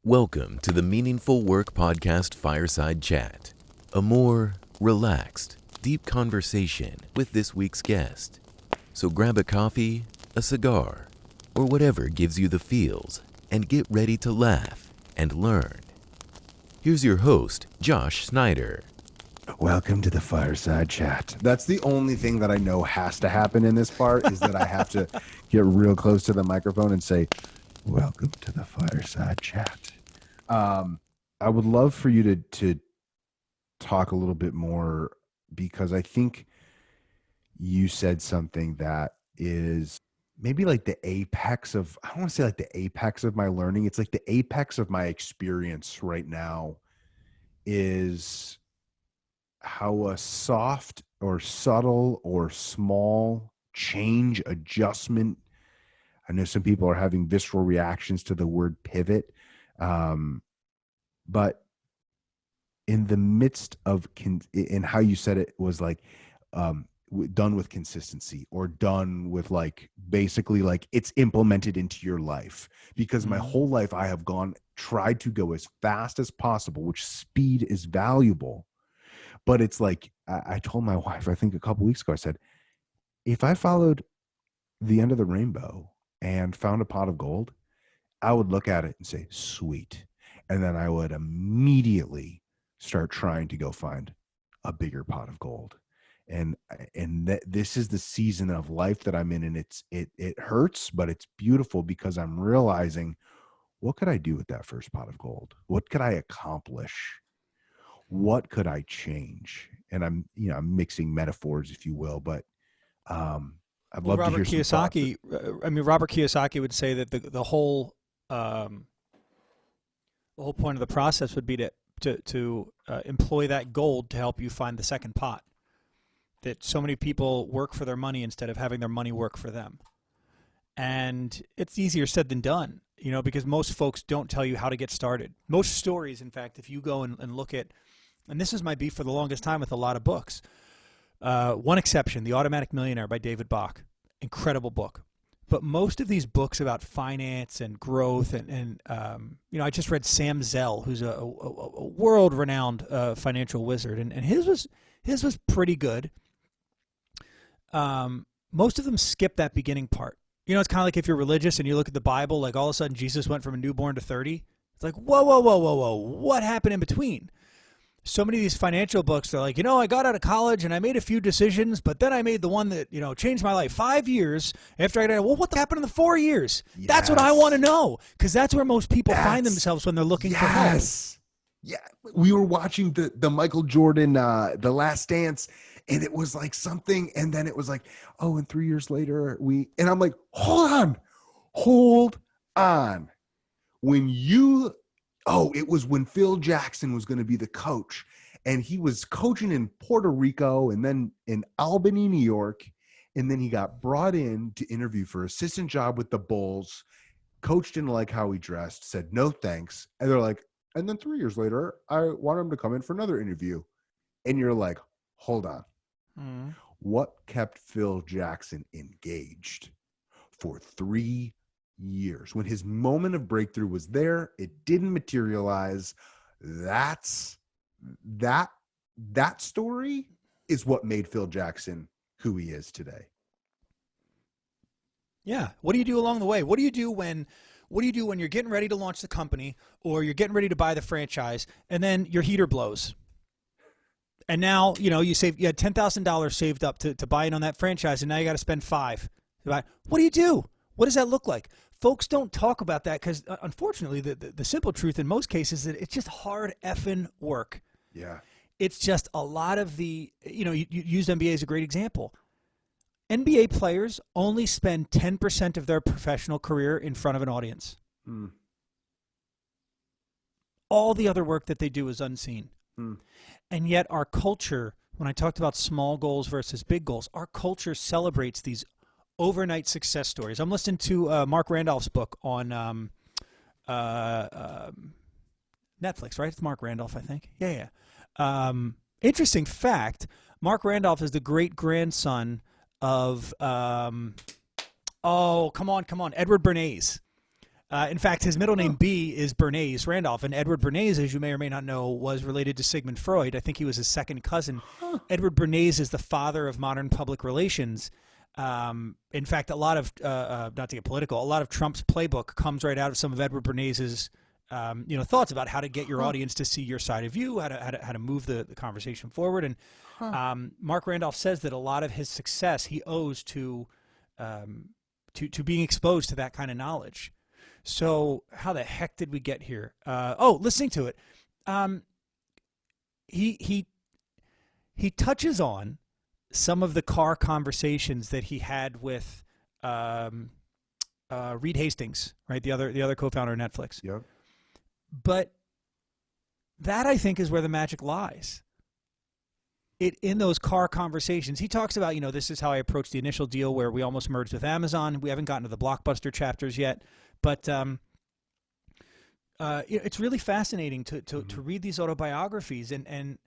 Welcome to the Meaningful Work Podcast Fireside Chat, a more relaxed, deep conversation with this week's guest. So grab a coffee, a cigar, or whatever gives you the feels, and get ready to laugh and learn. Here's your host, Josh Schneider. Welcome to the Fireside Chat. That's the only thing that I know has to happen in this part is that I have to get real close to the microphone and say, welcome to the Fireside Chat. I would love for you to talk a little bit more, because I think you said something that is maybe like the apex of, I don't want to say like the apex of my learning. It's like the apex of my experience right now is how a soft or subtle or small change, adjustment. I know some people are having visceral reactions to the word pivot. But in the midst of, in how you said it was like, done with consistency, or done with like, basically like it's implemented into your life, because my whole life I have tried to go as fast as possible, which speed is valuable. But it's like, I told my wife, I think a couple weeks ago, I said, if I followed the end of the rainbow and found a pot of gold, I would look at it and say, sweet. And then I would immediately start trying to go find a bigger pot of gold. And this is the season of life that I'm in. And it hurts, but it's beautiful, because I'm realizing, what could I do with that first pot of gold? What could I accomplish? What could I change? And I'm mixing metaphors, if you will, but I'd love to hear some Kiyosaki. Robert Kiyosaki would say that the whole point of the process would be to employ that gold to help you find the second pot. That so many people work for their money instead of having their money work for them, and it's easier said than done. Because most folks don't tell you how to get started. Most stories, in fact, if you go and look at, and this is my beef for the longest time with a lot of books. One exception, The Automatic Millionaire by David Bach. Incredible book. But most of these books about finance and growth and I just read Sam Zell, who's a world-renowned financial wizard, and his was pretty good. Most of them skip that beginning part. It's kind of like if you're religious and you look at the Bible, like all of a sudden Jesus went from a newborn to 30. It's like, whoa. What happened in between? So many of these financial books, they're like, I got out of college and I made a few decisions, but then I made the one that, changed my life. 5 years after I got out. Well, what happened in the 4 years? Yes. That's what I want to know, because that's where most people find themselves when they're looking for help. Yeah. We were watching the Michael Jordan, The Last Dance, and it was like something, and then it was like, and 3 years later, and I'm like, hold on. It was when Phil Jackson was going to be the coach, and he was coaching in Puerto Rico and then in Albany, New York. And then he got brought in to interview for assistant job with the Bulls. Coach didn't like how he dressed, said no thanks. And they're like, and then 3 years later, I want him to come in for another interview. And you're like, hold on. What kept Phil Jackson engaged for 3 years? When his moment of breakthrough was there, it didn't materialize. That story is what made Phil Jackson who he is today. Yeah. What do you do along the way? What do you do when you're getting ready to launch the company, or you're getting ready to buy the franchise, and then your heater blows? And now, you had $10,000 saved up to buy in on that franchise, and now you got to spend $5,000. What do you do? What does that look like? Folks don't talk about that because, unfortunately, the simple truth in most cases is that it's just hard effing work. Yeah. It's just a lot of you used NBA as a great example. NBA players only spend 10% of their professional career in front of an audience. All the other work that they do is unseen. And yet our culture, when I talked about small goals versus big goals, our culture celebrates these overnight success stories. I'm listening to Mark Randolph's book on Netflix, right? It's Mark Randolph, I think. Yeah. Interesting fact, Mark Randolph is the great-grandson of, come on, Edward Bernays. In fact, his middle name B is Bernays Randolph, and Edward Bernays, as you may or may not know, was related to Sigmund Freud. I think he was his second cousin. Edward Bernays is the father of modern public relations. In fact, a lot of not to get political, a lot of Trump's playbook comes right out of some of Edward Bernays's thoughts about how to get your audience to see your side of you, how to move the conversation forward. And Mark Randolph says that a lot of his success he owes to being exposed to that kind of knowledge. So how the heck did we get here? Listening to it, he touches on some of the car conversations that he had with Reed Hastings, right? The other co-founder of Netflix. Yep. But that, I think, is where the magic lies. In those car conversations, he talks about, this is how I approached the initial deal where we almost merged with Amazon. We haven't gotten to the blockbuster chapters yet, but it's really fascinating to read these autobiographies and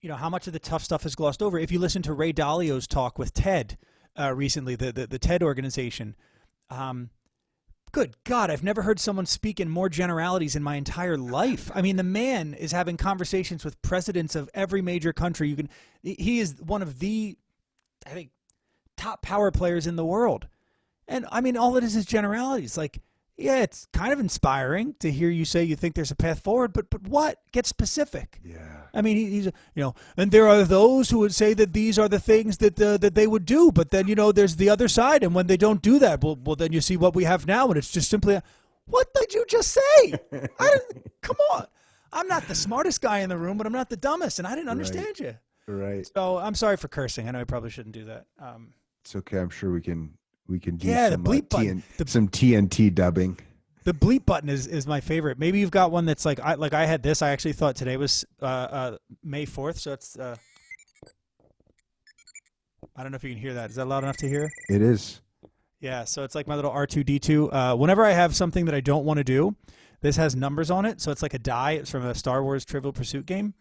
how much of the tough stuff is glossed over. If you listen to Ray Dalio's talk with TED recently, the TED organization, good God, I've never heard someone speak in more generalities in my entire life. I mean, the man is having conversations with presidents of every major country. He is one of the, I think, top power players in the world. And I mean, all it is generalities. Like, yeah, it's kind of inspiring to hear you say you think there's a path forward, but what? Get specific. Yeah. I mean, he's and there are those who would say that these are the things that they would do, but then there's the other side, and when they don't do that, well, then you see what we have now, and it's just simply, what did you just say? Come on, I'm not the smartest guy in the room, but I'm not the dumbest, and I didn't understand you. Right. So I'm sorry for cursing. I know I probably shouldn't do that. It's okay. I'm sure we can do the bleep button. Some TNT dubbing. The bleep button is my favorite. Maybe you've got one that's like I had this. I actually thought today was May 4th, so it's I don't know if you can hear that. Is that loud enough to hear? It is. Yeah, so it's like my little R2D2. Whenever I have something that I don't want to do, this has numbers on it, so it's like a die. It's from a Star Wars Trivial Pursuit game.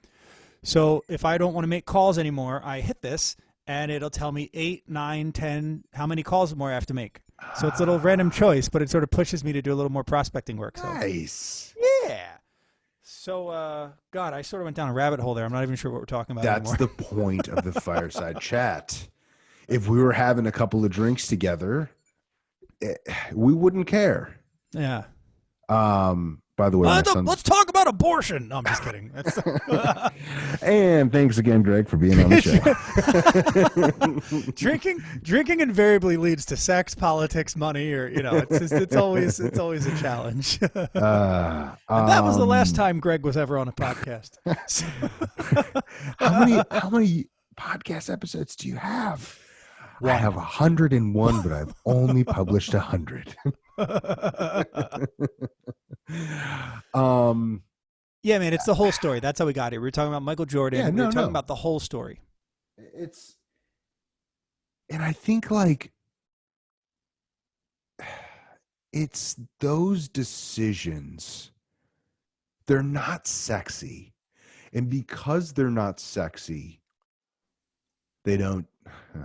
So if I don't want to make calls anymore, I hit this, and it'll tell me 8, 9, 10, how many calls more I have to make. So it's a little random choice, but it sort of pushes me to do a little more prospecting work. So. Nice. Yeah. So, God, I sort of went down a rabbit hole there. I'm not even sure what we're talking about That's anymore. the point of the Fireside Chat. If we were having a couple of drinks together, we wouldn't care. Yeah. By the way, let's talk about abortion. No, I'm just kidding. And thanks again, Greg, for being on the show. Drinking invariably leads to sex, politics, money, or it's always a challenge. And that was the last time Greg was ever on a podcast. How many podcast episodes do you have? One. I have 101, but I've only published 100. Yeah, man, it's the whole story. That's how we got here. We were talking about Michael Jordan. Yeah, we were talking about the whole story. And I think it's those decisions. They're not sexy. And because they're not sexy, I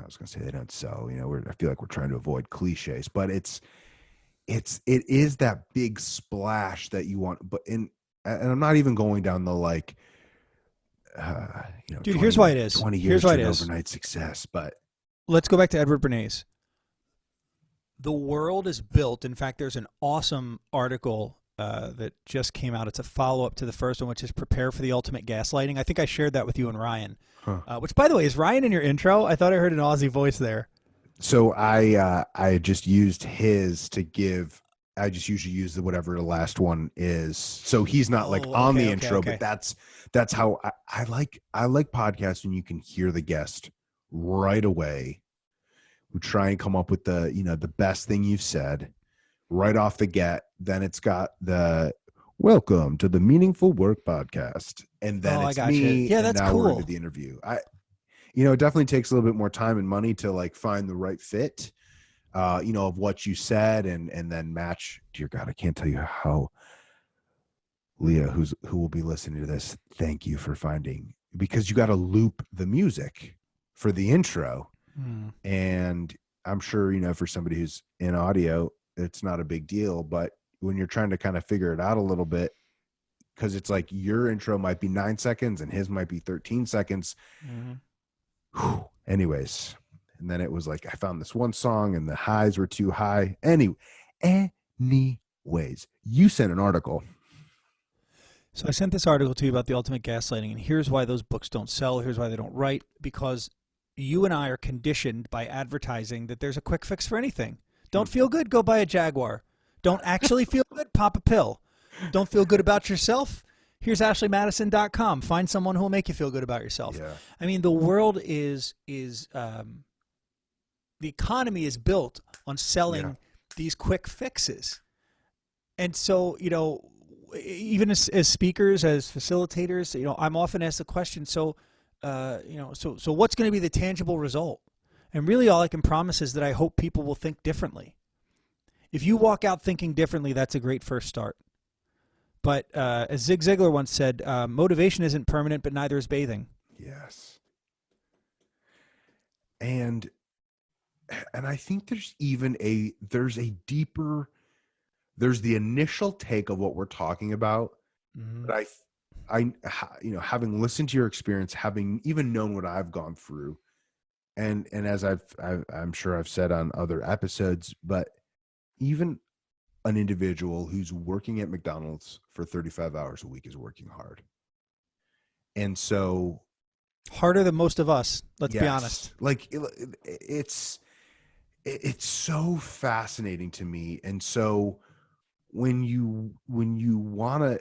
was going to say they don't sell, I feel like we're trying to avoid cliches, but it is that big splash that you want, and I'm not even going down the dude, 20, here's why it is. 20 years here's why to it is. overnight success, but let's go back to Edward Bernays. The world is built. In fact, there's an awesome article that just came out. It's a follow-up to the first one, which is Prepare for the Ultimate Gaslighting. I think I shared that with you and Ryan. Which, by the way, is Ryan in your intro? I thought I heard an Aussie voice there. So I just used his to give. I just usually use whatever the last one is. So he's not on the intro, but that's how I like podcasts when you can hear the guest right away. We try and come up with the best thing you've said right off the get. Then it's got the welcome to the Meaningful Work podcast, and then it's me. Yeah, that's cool. We're into the interview. It definitely takes a little bit more time and money to find the right fit, of what you said and then match. Dear God, I can't tell you how Leah, who will be listening to this, thank you for finding, because you got to loop the music for the intro. And I'm sure, for somebody who's in audio, it's not a big deal, but when you're trying to kind of figure it out a little bit, because it's like your intro might be 9 seconds and his might be 13 seconds. Whew. Anyways, and then it was like I found this one song and the highs were too high. Anyways, you sent an article. So I sent this article to you about the ultimate gaslighting, and here's why those books don't sell. Here's why they don't write. Because you and I are conditioned by advertising that there's a quick fix for anything. Don't feel good? Go buy a Jaguar. Don't actually feel good? Pop a pill. Don't feel good about yourself? Here's AshleyMadison.com. Find someone who will make you feel good about yourself. Yeah. I mean, the world is the economy is built on selling these quick fixes. And so, you know, even as speakers, as facilitators, you know, I'm often asked the question, so what's going to be the tangible result? And really all I can promise is that I hope people will think differently. If you walk out thinking differently, that's a great first start. But as Zig Ziglar once said, motivation isn't permanent, but neither is bathing. Yes. And I think there's the initial take of what we're talking about. Mm-hmm. But having listened to your experience, having even known what I've gone through, and as I'm sure I've said on other episodes, but even an individual who's working at McDonald's for 35 hours a week is working hard. And so harder than most of us, let's be honest. Like it's so fascinating to me. And so when you want to,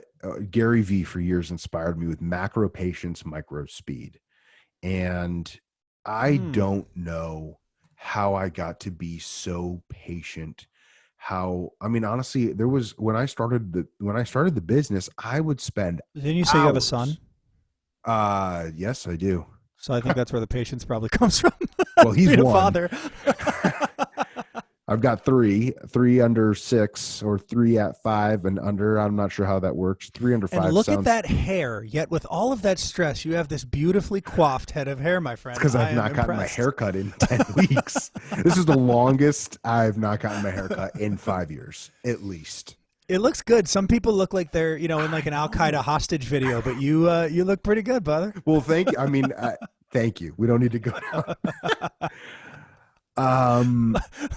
Gary Vee for years inspired me with macro patience, micro speed. And I don't know how I got to be so patient. Honestly, there was when I started the business, I would spend Didn't you say you have a son? Yes, I do. So I think that's where the patience probably comes from. Well, he's being one. A father. I've got three under 6 or 3 at 5 and under. I'm not sure how that works. 3 under 5. And look at that hair. Yet with all of that stress, you have this beautifully coiffed head of hair, my friend. Because I've not gotten my hair cut in 10 weeks. This is the longest I've not gotten my hair cut in 5 years, at least. It looks good. Some people look like they're, in like an Al Qaeda hostage video, but you look pretty good, brother. Well, thank you. Thank you. We don't need to go down.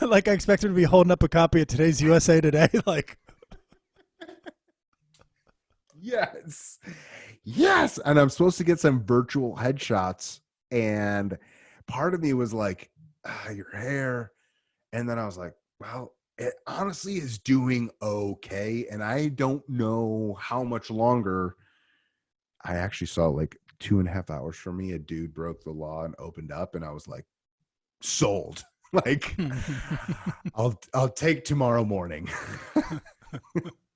Like I expected to be holding up a copy of today's USA Today. Like, yes. And I'm supposed to get some virtual headshots. And part of me was like, your hair. And then I was like, well, it honestly is doing okay. And I don't know how much longer. I actually saw like 2.5 hours from me, a dude broke the law and opened up. And I was like, sold. Like, I'll take tomorrow morning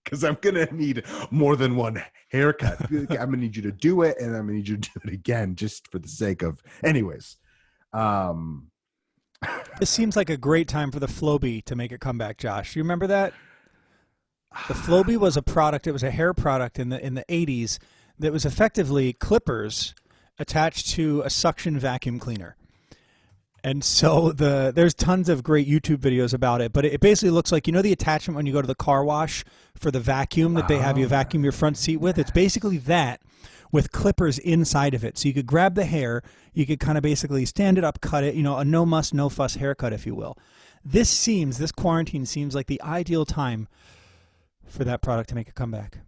because I'm gonna need more than one haircut. I'm gonna need you to do it, and I'm gonna need you to do it again, just for the sake of. Anyways, this seems like a great time for the Flowbee to make a comeback. Josh, you remember that? The Flowbee was a product. It was a hair product in the 80s that was effectively clippers attached to a suction vacuum cleaner. And so there's tons of great YouTube videos about it, but it basically looks like, the attachment when you go to the car wash for the vacuum that they have you vacuum your front seat with? It's basically that with clippers inside of it. So you could grab the hair, you could kind of basically stand it up, cut it, a no muss, no fuss haircut, if you will. This quarantine seems like the ideal time for that product to make a comeback.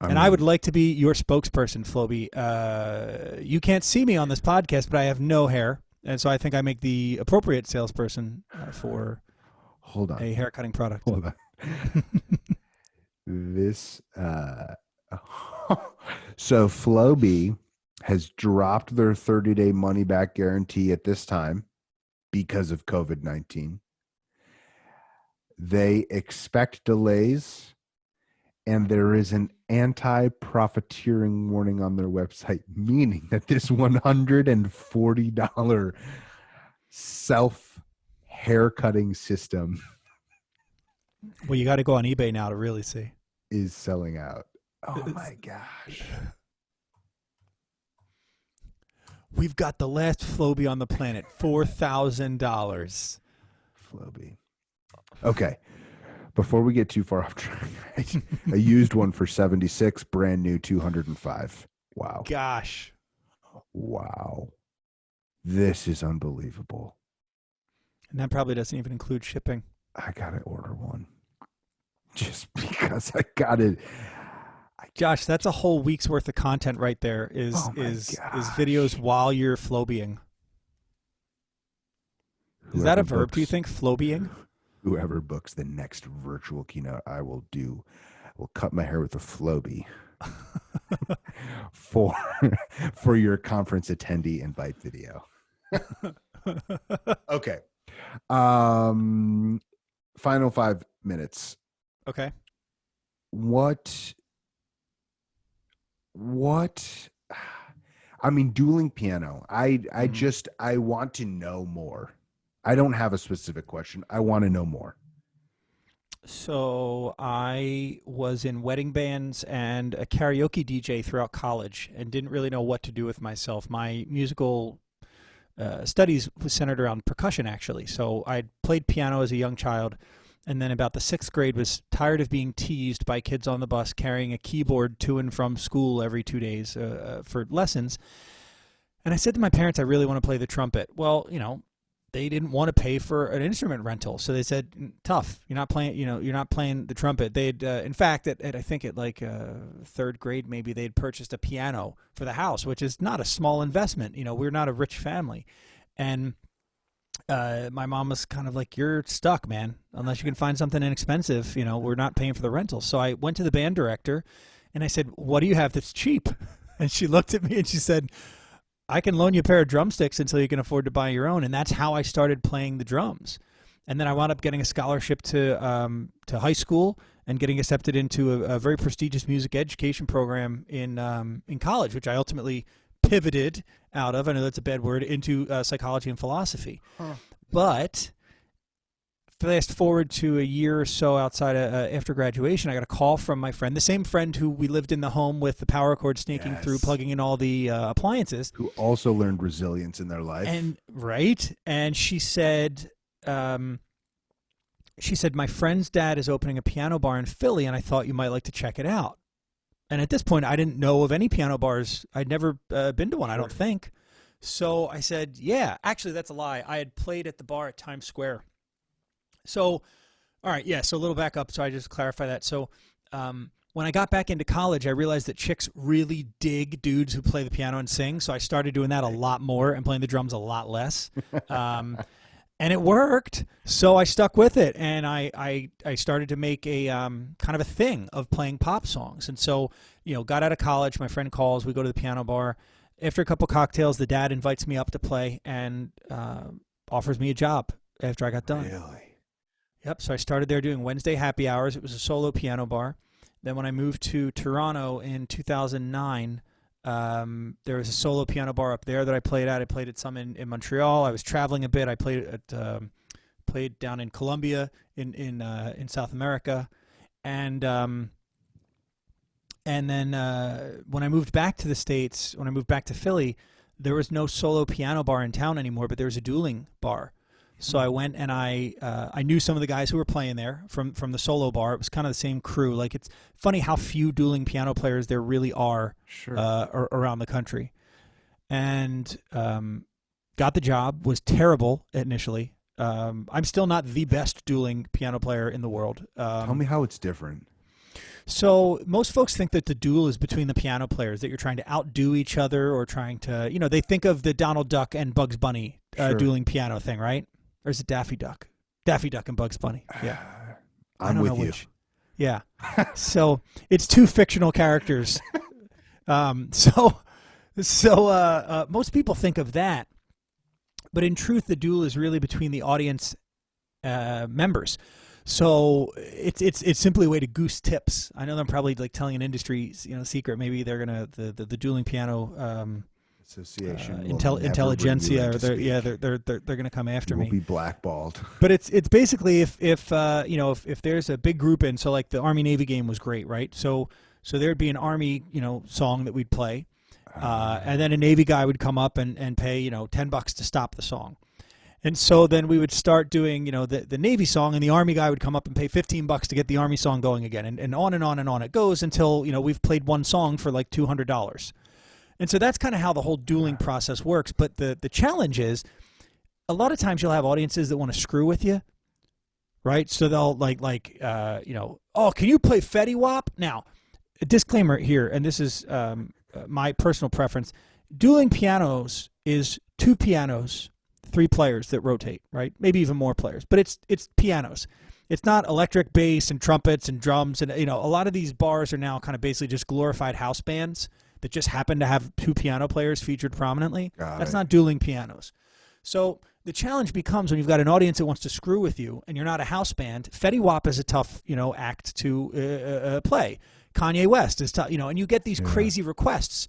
And I would like to be your spokesperson, Flowbee. You can't see me on this podcast, but I have no hair. And so I think I make the appropriate salesperson for a haircutting product. Hold on. So Flowbee has dropped their 30-day money-back guarantee at this time because of COVID-19. They expect delays, and there is an anti-profiteering warning on their website, meaning that this $140 self-haircutting system, well, you got to go on eBay now to really see, is selling out. Oh my gosh. We've got the last Flowbee on the planet, $4,000. Flowbee. Okay. Before we get too far off track, I used one for 76, brand new 205. Wow. Gosh. Wow. This is unbelievable. And that probably doesn't even include shipping. I got to order one just because I got it. Josh, that's a whole week's worth of content right there is videos while you're flowbeing. Is that a verb, do you think, flowbeing? Whoever books the next virtual keynote I will cut my hair with a Flowbee for your conference attendee invite video. Okay. Final 5 minutes. Okay. What I mean, dueling piano. I want to know more. I don't have a specific question. I want to know more. So I was in wedding bands and a karaoke DJ throughout college and didn't really know what to do with myself. My musical studies was centered around percussion, actually. So I played piano as a young child, and then about the 6th grade was tired of being teased by kids on the bus carrying a keyboard to and from school every 2 days for lessons. And I said to my parents, I really want to play the trumpet. Well, they didn't want to pay for an instrument rental, so they said, "Tough. You're not playing. You're not playing the trumpet." They'd, in fact, I think at like 3rd grade, maybe they'd purchased a piano for the house, which is not a small investment. We're not a rich family, and my mom was kind of like, "You're stuck, man. Unless you can find something inexpensive, we're not paying for the rental." So I went to the band director, and I said, "What do you have that's cheap?" And she looked at me and she said, I can loan you a pair of drumsticks until you can afford to buy your own. And that's how I started playing the drums. And then I wound up getting a scholarship to high school and getting accepted into a very prestigious music education program in college, which I ultimately pivoted out of, I know that's a bad word, into psychology and philosophy. Huh. But fast forward to a year or so outside after graduation, I got a call from my friend, the same friend who we lived in the home with the power cord snaking through, plugging in all the appliances. Who also learned resilience in their life. And she said, my friend's dad is opening a piano bar in Philly, and I thought you might like to check it out. And at this point, I didn't know of any piano bars. I'd never been to one, I don't think. So I said, yeah. Actually, that's a lie. I had played at the bar at Times Square. So, all right, yeah, so a little back up, so I just clarify that. So when I got back into college, I realized that chicks really dig dudes who play the piano and sing, so I started doing that a lot more and playing the drums a lot less. And it worked, so I stuck with it, and I started to make a kind of a thing of playing pop songs. And so, got out of college, my friend calls, we go to the piano bar. After a couple cocktails, the dad invites me up to play and offers me a job after I got done. Really? Yep, so I started there doing Wednesday happy hours. It was a solo piano bar. Then when I moved to Toronto in 2009, there was a solo piano bar up there that I played at. I played at some in Montreal. I was traveling a bit. I played down in Colombia in South America. And then when I moved back to the States, when I moved back to Philly, there was no solo piano bar in town anymore, but there was a dueling bar. So I went and I knew some of the guys who were playing there from the solo bar. It was kind of the same crew. Like, it's funny how few dueling piano players there really are around the country. And got the job, was terrible initially. I'm still not the best dueling piano player in the world. Tell me how it's different. So most folks think that the duel is between the piano players, that you're trying to outdo each other or trying to, they think of the Donald Duck and Bugs Bunny dueling piano thing, right? Or is it Daffy Duck? Daffy Duck and Bugs Bunny. Yeah. I'm with you. Which. Yeah. So it's two fictional characters. So most people think of that. But in truth, the duel is really between the audience members. So it's simply a way to goose tips. I know I'm probably like telling an industry secret. Maybe they're gonna the dueling piano association intelligentsia, or they're gonna come after me. We'll be blackballed. But it's basically if there's a big group in, so like the Army Navy game was great, right? So there'd be an Army song that we'd play, and then a Navy guy would come up and pay $10 to stop the song. And so then we would start doing, the Navy song, and the Army guy would come up and pay $15 to get the Army song going again, and on and on and on it goes until, we've played one song for like $200. And so that's kind of how the whole dueling process works. But the challenge is, a lot of times you'll have audiences that want to screw with you, right? So they'll oh, can you play Fetty Wap? Now, a disclaimer here, and this is my personal preference. Dueling pianos is 2 pianos, 3 players that rotate, right? Maybe even more players, but it's pianos. It's not electric bass and trumpets and drums, and a lot of these bars are now kind of basically just glorified house bands that just happen to have 2 piano players featured prominently. That's not dueling pianos. So the challenge becomes when you've got an audience that wants to screw with you and you're not a house band. Fetty Wap is a tough, act to play. Kanye West is tough, and you get these crazy requests.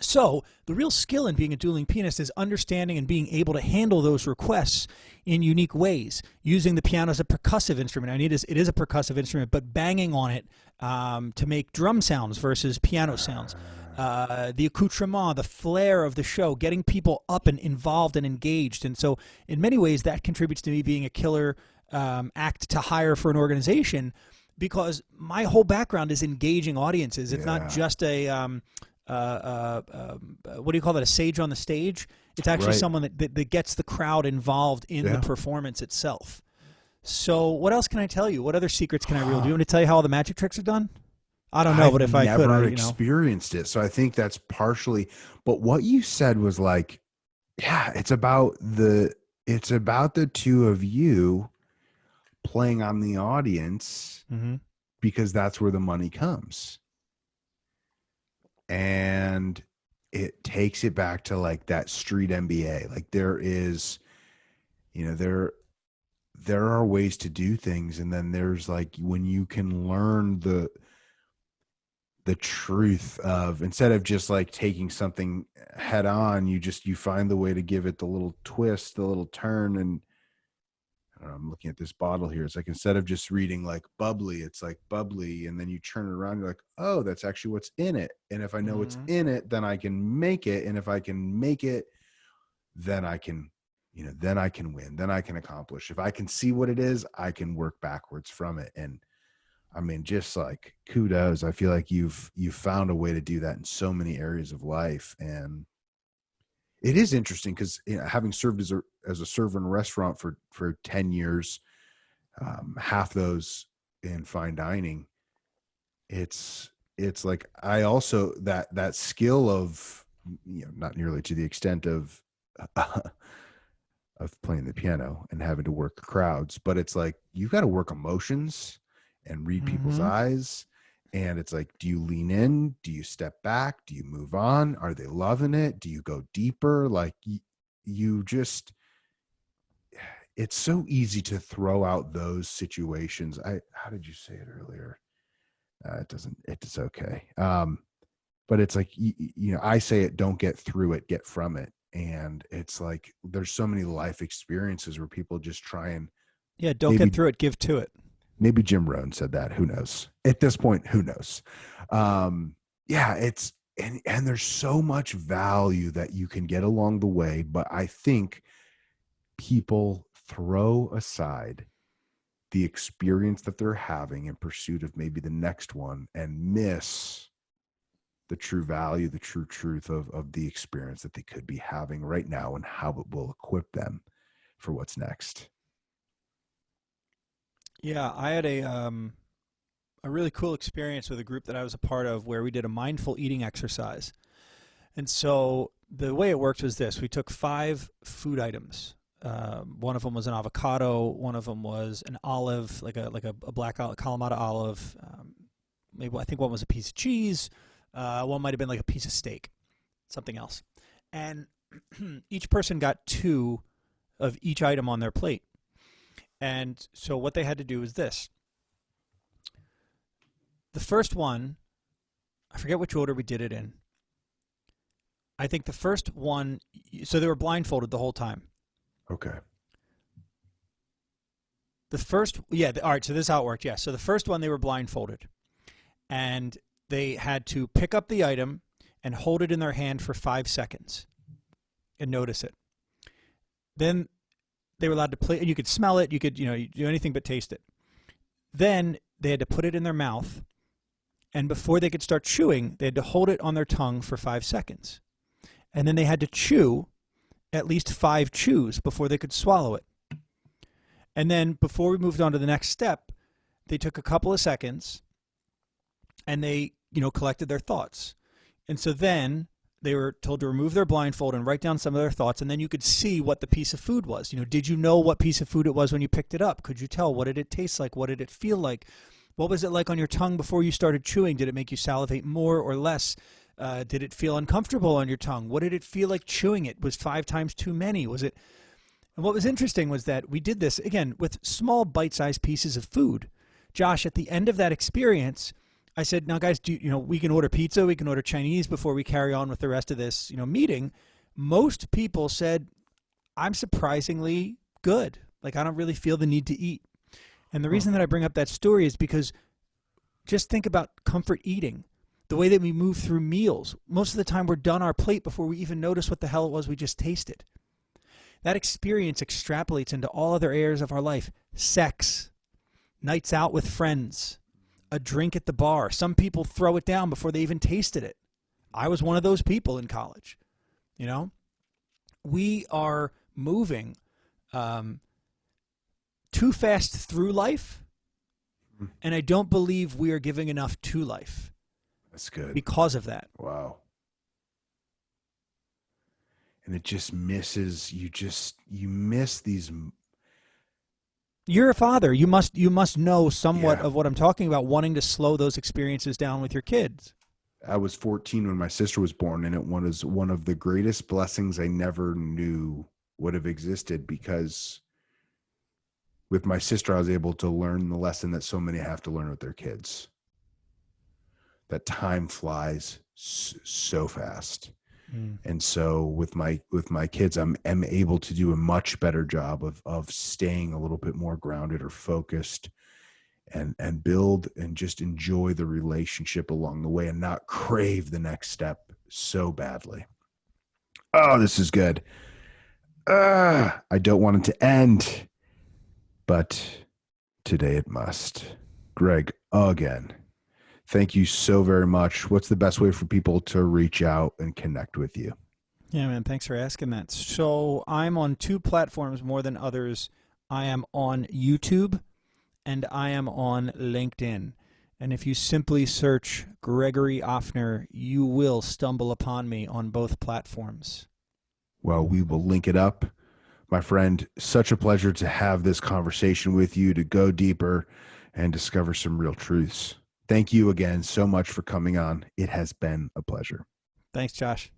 So the real skill in being a dueling pianist is understanding and being able to handle those requests in unique ways, using the piano as a percussive instrument. I mean, it is a percussive instrument, but banging on it to make drum sounds versus piano sounds. The accoutrement, the flair of the show, getting people up and involved and engaged. And so in many ways that contributes to me being a killer act to hire for an organization, because my whole background is engaging audiences. It's not just a what do you call that? A sage on the stage. It's actually someone that gets the crowd involved in the performance itself. So what else can I tell you? What other secrets can I reveal? Do you want me to tell you how all the magic tricks are done? I don't know, but if I could, I've never experienced it. So I think that's partially, but what you said was like, it's about the 2 of you playing on the audience, because that's where the money comes. And it takes it back to like that street MBA. Like there is, there are ways to do things. And then there's like, when you can learn the truth of, instead of just like taking something head on, you find the way to give it the little twist, the little turn. And I don't know, I'm looking at this bottle here. It's like, instead of just reading like bubbly, it's like bubbly. And then you turn it around, you're like, oh, that's actually what's in it. And if I know what's in it, then I can make it. And if I can make it, then I can, then I can win, then I can accomplish. If I can see what it is, I can work backwards from it. And I mean, just like kudos. I feel like you've found a way to do that in so many areas of life. And it is interesting because having served as a server in a restaurant for 10 years, half those in fine dining, it's like I also that skill of, not nearly to the extent of playing the piano and having to work crowds, but it's like you've got to work emotions and read people's eyes. And it's like, do you lean in? Do you step back? Do you move on? Are they loving it? Do you go deeper? Like you just, it's so easy to throw out those situations. How did you say it earlier? It's okay. But it's like, I say it, don't get through it, get from it. And it's like, there's so many life experiences where people just try and. Yeah. Don't get through it, give to it. Maybe Jim Rohn said that. Who knows? At this point, who knows? It's and there's so much value that you can get along the way, but I think people throw aside the experience that they're having in pursuit of maybe the next one and miss the true value, the true truth of the experience that they could be having right now and how it will equip them for what's next. Yeah, I had a really cool experience with a group that I was a part of where we did a mindful eating exercise. And so the way it worked was this. We took 5 food items. One of them was an avocado. One of them was an olive, like a black Kalamata olive. Maybe I think one was a piece of cheese. One might have been like a piece of steak, something else. And each person got 2 of each item on their plate. And so what they had to do was this. The first one, I forget which order we did it in. I think the first one, so they were blindfolded the whole time. Okay. All right, so this is how it worked, yeah. So the first one, they were blindfolded. And they had to pick up the item and hold it in their hand for 5 seconds and notice it. Then they were allowed to play, and you could smell it. You could, you do anything but taste it. Then they had to put it in their mouth, and before they could start chewing, they had to hold it on their tongue for 5 seconds. And then they had to chew at least 5 chews before they could swallow it. And then before we moved on to the next step, they took a couple of seconds and they, collected their thoughts. And so then they were told to remove their blindfold and write down some of their thoughts, and then you could see what the piece of food was. Did you know what piece of food it was when you picked it up? Could you tell? What did it taste like? What did it feel like? What was it like on your tongue before you started chewing? Did it make you salivate more or less? Did it feel uncomfortable on your tongue? What did it feel like chewing it? Was 5 times too many? Was it? And what was interesting was that we did this, again, with small bite-sized pieces of food. Josh, at the end of that experience, I said, now guys, we can order pizza, we can order Chinese before we carry on with the rest of this, meeting. Most people said, I'm surprisingly good. Like, I don't really feel the need to eat. And the reason that I bring up that story is because just think about comfort eating, the way that we move through meals. Most of the time we're done our plate before we even notice what the hell it was we just tasted. That experience extrapolates into all other areas of our life. Sex, nights out with friends, a drink at the bar. Some people throw it down before they even tasted it. I was one of those people in college. We are moving too fast through life, and I don't believe we are giving enough to life. That's good. Because of that. Wow. And it just misses, you miss these. You're a father. You must know somewhat of what I'm talking about, wanting to slow those experiences down with your kids. I was 14 when my sister was born, and it was one of the greatest blessings I never knew would have existed, because with my sister, I was able to learn the lesson that so many have to learn with their kids. That time flies so fast. And so with my kids, I'm able to do a much better job of staying a little bit more grounded or focused, and build and just enjoy the relationship along the way, and not crave the next step so badly. Oh, this is good. I don't want it to end, but today it must. Greg, again, thank you so very much. What's the best way for people to reach out and connect with you? Yeah, man, thanks for asking that. So I'm on 2 platforms more than others. I am on YouTube and I am on LinkedIn. And if you simply search Gregory Offner, you will stumble upon me on both platforms. Well, we will link it up. My friend, such a pleasure to have this conversation with you, to go deeper and discover some real truths. Thank you again so much for coming on. It has been a pleasure. Thanks, Josh.